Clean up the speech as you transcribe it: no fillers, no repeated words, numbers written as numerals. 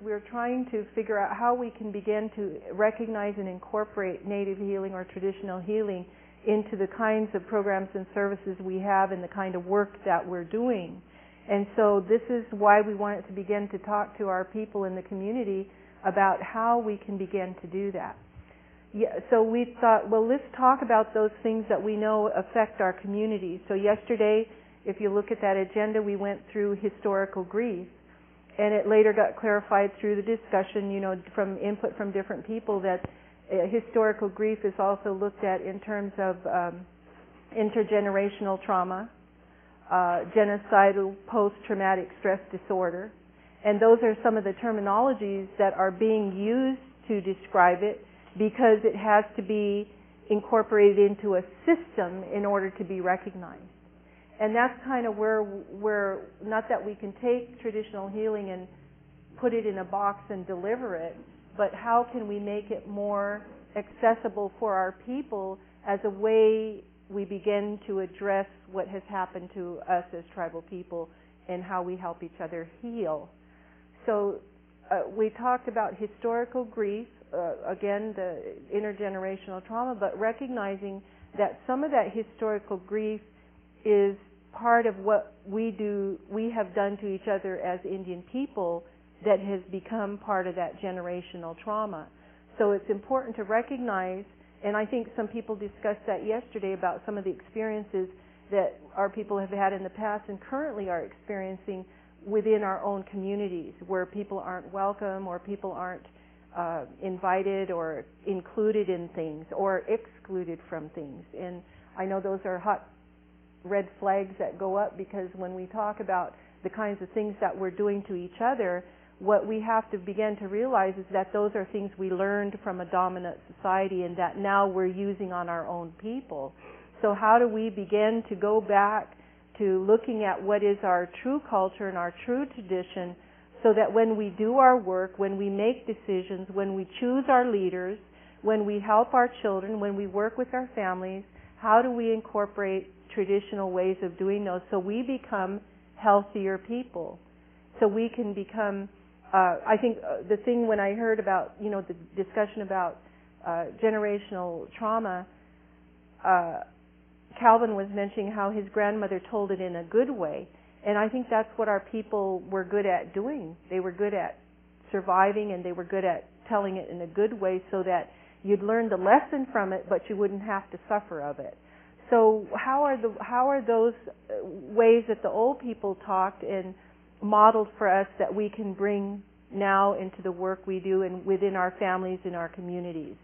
We're trying to figure out how we can begin to recognize and incorporate native healing or traditional healing into the kinds of programs and services we have and the kind of work that we're doing. And so this is why we wanted to begin to talk to our people in the community about how we can begin to do that. Yeah, so we thought, well, let's talk about those things that we know affect our community. So yesterday, if you look at that agenda, we went through historical grief. And it later got clarified through the discussion, from input from different people, that historical grief is also looked at in terms of intergenerational trauma, genocidal post-traumatic stress disorder. And those are some of the terminologies that are being used to describe it, because it has to be incorporated into a system in order to be recognized. And that's kind of where not that we can take traditional healing and put it in a box and deliver it, but how can we make it more accessible for our people as a way we begin to address what has happened to us as tribal people and how we help each other heal. So we talked about historical grief, again, the intergenerational trauma, but recognizing that some of that historical grief is part of what we have done to each other as Indian people that has become part of that generational trauma. So it's important to recognize, and I think some people discussed that yesterday about some of the experiences that our people have had in the past and currently are experiencing within our own communities, where people aren't welcome or people aren't invited or included in things or excluded from things. And I know those are hot red flags that go up, because when we talk about the kinds of things that we're doing to each other, what we have to begin to realize is that those are things we learned from a dominant society and that now we're using on our own people. So how do we begin to go back to looking at what is our true culture and our true tradition, so that when we do our work, when we make decisions, when we choose our leaders, when we help our children, when we work with our families, how do we incorporate traditional ways of doing those so we become healthier people, so we can become I think the thing when I heard about the discussion about generational trauma, Calvin was mentioning how his grandmother told it in a good way, and I think that's what our people were good at doing. They were good at surviving, and they were good at telling it in a good way so that you'd learn the lesson from it, but you wouldn't have to suffer of it. So how are those ways that the old people talked and modeled for us that we can bring now into the work we do and within our families and our communities?